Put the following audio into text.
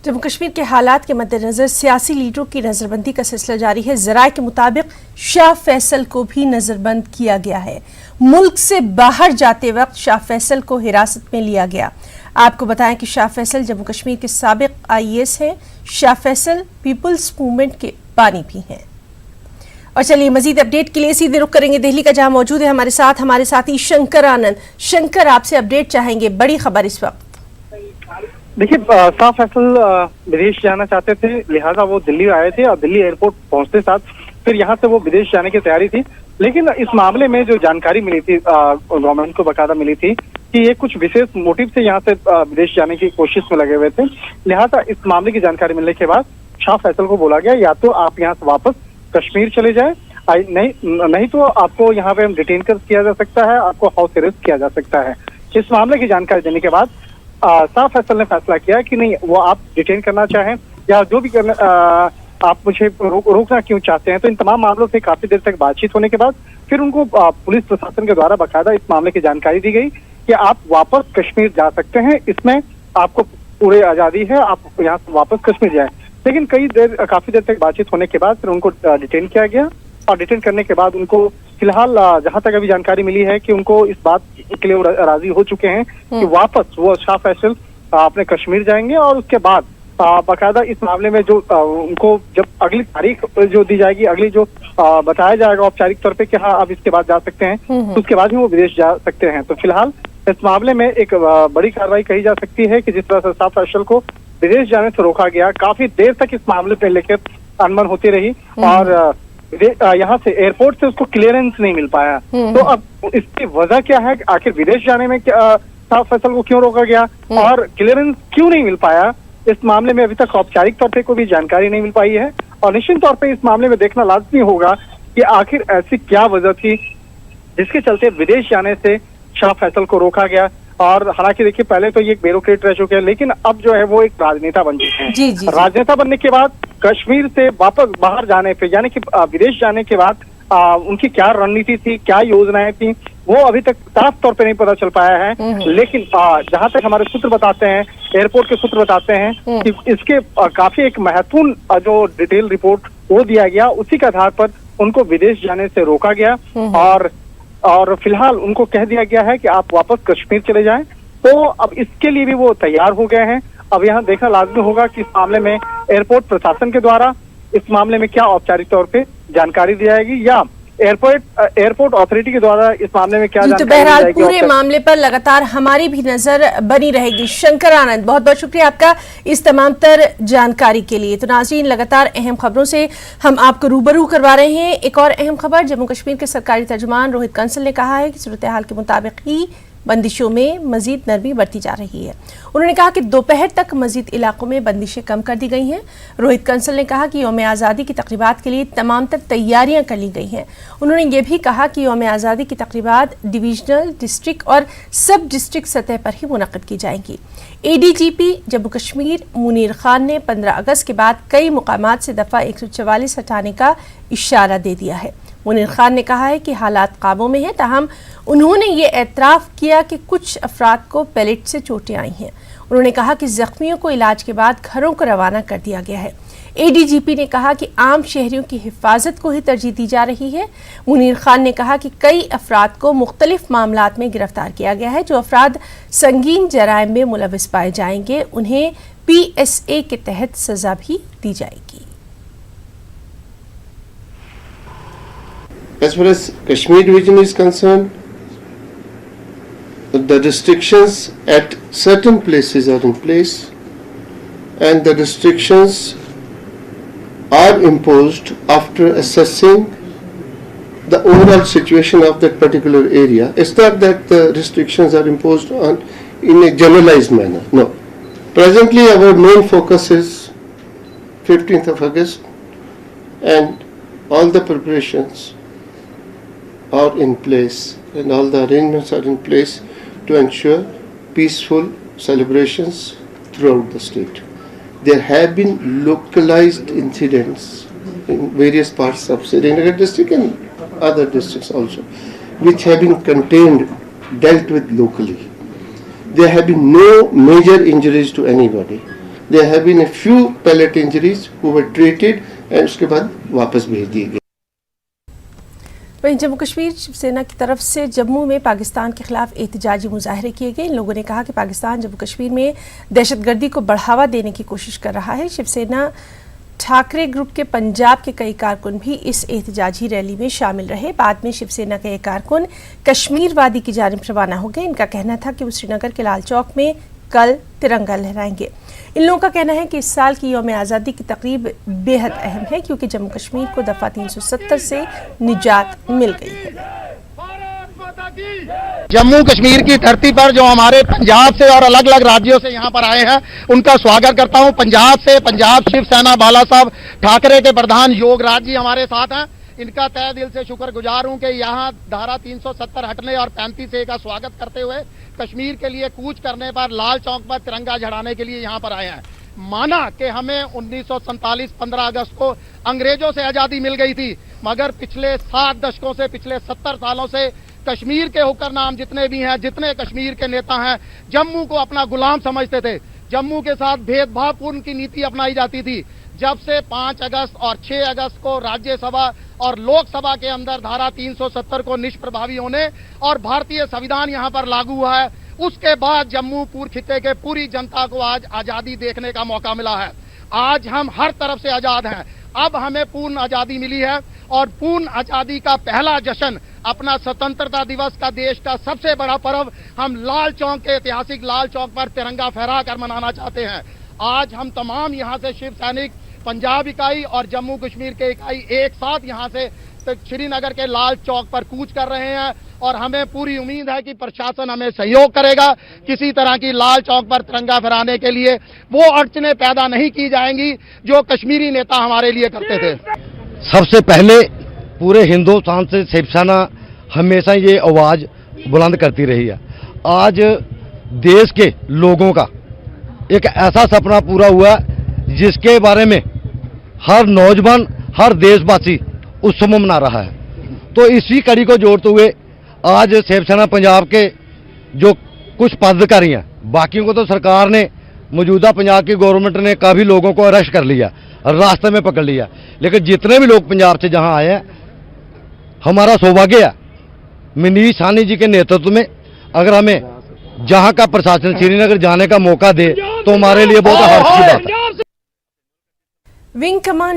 जम्मू कश्मीर के हालात के मद्देनजर सियासी लीडरों की नजरबंदी का सिलसिला जारी है। ज़राए के मुताबिक शाह फैसल को भी नजरबंद किया गया है। मुल्क से बाहर जाते वक्त शाह फैसल को हिरासत में लिया गया। आपको बताएं कि शाह फैसल जम्मू कश्मीर के साबिक IAS हैं। शाह फैसल पीपल्स मूवमेंट के बानी भी हैं। और चलिए मजीद अपडेट के लिए सीधे रुख करेंगे दिल्ली का, जहां मौजूद है हमारे साथी शंकर आनंद। शंकर, आपसे अपडेट चाहेंगे, बड़ी खबर इस वक्त। देखिए, शाह फैसल विदेश जाना चाहते थे, लिहाजा वो दिल्ली आए थे और दिल्ली एयरपोर्ट पहुंचते साथ फिर यहाँ से वो विदेश जाने की तैयारी थी। लेकिन इस मामले में जो जानकारी मिली थी, गवर्नमेंट को बकायदा मिली थी कि ये कुछ विशेष मोटिव से यहाँ से विदेश जाने की कोशिश में लगे हुए थे। लिहाजा इस मामले की जानकारी मिलने के बाद शाह फैसल को बोला गया, या तो आप यहाँ से वापस कश्मीर चले जाए, नहीं तो आपको यहाँ पे डिटेन कर किया जा सकता है, आपको हाउस अरेस्ट किया जा सकता है। इस मामले की जानकारी देने के बाद शाह फैसल ने फैसला किया कि नहीं, वो आप डिटेन करना चाहें या जो भी करना, आप मुझे रोकना क्यों चाहते हैं। तो इन तमाम मामलों से काफी देर तक बातचीत होने के बाद फिर उनको पुलिस प्रशासन के द्वारा बाकायदा इस मामले की जानकारी दी गई कि आप वापस कश्मीर जा सकते हैं, इसमें आपको पूरी आजादी है, आप यहाँ से वापस कश्मीर जाए। लेकिन काफी देर तक बातचीत होने के बाद फिर उनको डिटेन किया गया और डिटेन करने के बाद उनको फिलहाल जहां तक अभी जानकारी मिली है कि उनको इस बात के लिए राजी हो चुके हैं कि वापस वो शाह फैसल अपने कश्मीर जाएंगे और उसके बाद बाकायदा इस मामले में जो उनको जब अगली तारीख जो दी जाएगी, अगली जो बताया जाएगा औपचारिक तौर पे कि हाँ अब इसके बाद जा सकते हैं, तो उसके बाद ही वो विदेश जा सकते हैं। तो फिलहाल इस मामले में एक बड़ी कार्रवाई कही जा सकती है कि जिस तरह से शाह फैसल को विदेश जाने से रोका गया, काफी देर तक इस मामले पे लेकर अनबन होती रही और यहाँ से एयरपोर्ट से उसको क्लियरेंस नहीं मिल पाया। तो अब इसकी वजह क्या है, आखिर विदेश जाने में शाह फैसल को क्यों रोका गया और क्लियरेंस क्यों नहीं मिल पाया, इस मामले में अभी तक औपचारिक तौर पे कोई भी जानकारी नहीं मिल पाई है। और निश्चित तौर पे इस मामले में देखना लाजमी होगा कि आखिर ऐसी क्या वजह थी जिसके चलते विदेश जाने से शाह फैसल को रोका गया। और हालांकि देखिए, पहले तो ये एक ब्यूरोक्रेट रह चुके हैं, लेकिन अब जो है वो एक राजनेता बन चुके हैं। जी। राजनेता बनने के बाद कश्मीर से वापस बाहर जाने पे, यानी कि विदेश जाने के बाद उनकी क्या रणनीति थी, क्या योजनाएं थी, वो अभी तक साफ तौर पे नहीं पता चल पाया है। लेकिन जहां तक हमारे सूत्र बताते हैं, एयरपोर्ट के सूत्र बताते हैं कि इसके काफी एक महत्वपूर्ण जो डिटेल रिपोर्ट वो दिया गया, उसी के आधार पर उनको विदेश जाने से रोका गया और फिलहाल उनको कह दिया गया है कि आप वापस कश्मीर चले जाएं। तो अब इसके लिए भी वो तैयार हो गए हैं। अब यहाँ देखना लाजमी होगा कि इस मामले में एयरपोर्ट प्रशासन के द्वारा इस मामले में क्या औपचारिक तौर पे जानकारी दी जाएगी या एयरपोर्ट अथॉरिटी के द्वारा इस मामले में क्या जानकारी दी जाएगी। बहरहाल पूरे मामले पर लगातार हमारी भी नजर बनी रहेगी। शंकर आनंद, बहुत बहुत शुक्रिया आपका इस तमाम तर जानकारी के लिए। तो नाज़रीन, लगातार अहम खबरों से हम आपको रूबरू करवा रहे हैं। एक और अहम खबर, जम्मू कश्मीर के सरकारी तर्जुमान रोहित कंसल ने कहा है कि सूरत हाल के मुताबिक ही बंदिशों में मजीद नरमी बरती जा रही है। उन्होंने कहा कि दोपहर तक मजीद इलाकों में बंदिशें कम कर दी गई हैं। रोहित कंसल ने कहा कि यौम आज़ादी की तकरीबात के लिए तमाम तर तैयारियां कर ली गई हैं। उन्होंने ये भी कहा कि यौम आज़ादी की तकरीबात डिवीजनल, डिस्ट्रिक्ट और सब डिस्ट्रिक्ट सतह पर ही मुनक़्क़िद की जाएंगी। ADGP जम्मू कश्मीर मुनीर खान ने 15 अगस्त के बाद कई मुकामात से दफ़ा 144 हटाने का इशारा दे दिया है। मुनीर खान ने कहा है कि हालात काबू में हैं, ताहम उन्होंने ये एतराफ़ किया कि कुछ अफराद को पेलेट से चोटें आई हैं। उन्होंने कहा कि जख्मियों को इलाज के बाद घरों को रवाना कर दिया गया है। ADGP ने कहा कि आम शहरियों की हिफाजत को ही तरजीह दी जा रही है। मुनीर खान ने कहा कि कई अफराद को मुख्तलिफ मामलात में गिरफ्तार किया गया है। जो अफराद संगीन जराइम में मुलविस पाए जाएंगे उन्हें PSA के तहत सजा भी दी जाएगी। As far as Kashmir division is concerned, the restrictions at certain places are in place and the restrictions are imposed after assessing the overall situation of that particular area. It's not that the restrictions are imposed in a generalized manner. No. Presently our main focus is 15th of August and all the preparations are in place and all the arrangements are in place to ensure peaceful celebrations throughout the state. There have been localized incidents in various parts of Srinagar district and other districts also, which have been contained, dealt with locally. There have been no major injuries to anybody. There have been a few pellet injuries who were treated and उसके बाद वापस भेज दिए गए। वहीं जम्मू कश्मीर शिवसेना की तरफ से जम्मू में पाकिस्तान के खिलाफ एहतजाजी मुजाहरे किए गए। इन लोगों ने कहा कि पाकिस्तान जम्मू कश्मीर में दहशतगर्दी को बढ़ावा देने की कोशिश कर रहा है। शिवसेना ठाकरे ग्रुप के पंजाब के कई कारकुन भी इस एहतजाजी रैली में शामिल रहे। बाद में शिवसेना के कारकुन कश्मीर वादी की जानिब रवाना हो गए। इनका कहना था कि वो श्रीनगर के लाल चौक में कल तिरंगा लहराएंगे। इन लोगों का कहना है कि इस साल की यौम आज़ादी की तकरीब बेहद अहम है क्योंकि जम्मू कश्मीर को दफ़ा 370 से निजात मिल गई है। जम्मू कश्मीर की धरती पर जो हमारे पंजाब से और अलग अलग राज्यों से यहाँ पर आए हैं उनका स्वागत करता हूँ। पंजाब से पंजाब शिवसेना बाला साहब ठाकरे के प्रधान योगराज जी हमारे साथ हैं। इनका तहे दिल से शुक्रगुजार हूं कि यहाँ धारा 370 हटने और 35A का स्वागत करते हुए कश्मीर के लिए कूच करने पर लाल चौक पर तिरंगा झड़ाने के लिए यहाँ पर आए हैं। माना कि हमें 1947 15 अगस्त को अंग्रेजों से आजादी मिल गई थी, मगर पिछले 7 दशकों से, पिछले 70 सालों से कश्मीर के हुक्मरान जितने भी हैं, जितने कश्मीर के नेता हैं, जम्मू को अपना गुलाम समझते थे। जम्मू के साथ भेदभावपूर्ण की नीति अपनाई जाती थी। जब से 5 अगस्त और 6 अगस्त को राज्यसभा और लोकसभा के अंदर धारा 370 को निष्प्रभावी होने और भारतीय संविधान यहां पर लागू हुआ है, उसके बाद जम्मू पूर्व खित्ते के पूरी जनता को आज आजादी देखने का मौका मिला है। आज हम हर तरफ से आजाद हैं। अब हमें पूर्ण आजादी मिली है और पूर्ण आजादी का पहला जश्न, अपना स्वतंत्रता दिवस का देश का सबसे बड़ा पर्व हम लाल चौक के ऐतिहासिक लाल चौक पर तिरंगा फहरा कर मनाना चाहते हैं। आज हम तमाम यहाँ से शिव सैनिक, पंजाब इकाई और जम्मू कश्मीर के इकाई एक साथ यहाँ से श्रीनगर के लाल चौक पर कूच कर रहे हैं और हमें पूरी उम्मीद है कि प्रशासन हमें सहयोग करेगा। किसी तरह की लाल चौक पर तिरंगा फहराने के लिए वो अड़चने पैदा नहीं की जाएंगी जो कश्मीरी नेता हमारे लिए करते थे। सबसे पहले पूरे हिंदुस्तान से शिवसेना हमेशा ये आवाज बुलंद करती रही है। आज देश के लोगों का एक ऐसा सपना पूरा हुआ जिसके बारे में हर नौजवान, हर देशवासी उत्सव मना रहा है। तो इसी कड़ी को जोड़ते हुए आज शिवसेना पंजाब के जो कुछ पदाधिकारी हैं, बाकियों को तो सरकार ने, मौजूदा पंजाब की गवर्नमेंट ने काफ़ी लोगों को अरेस्ट कर लिया, रास्ते में पकड़ लिया, लेकिन जितने भी लोग पंजाब से जहां आए हैं, हमारा सौभाग्य है मनीष साहनी जी के नेतृत्व में अगर हमें जहां का प्रशासन श्रीनगर जाने का मौका दे तो हमारे लिए बहुत हर्ष की बात है। Wing command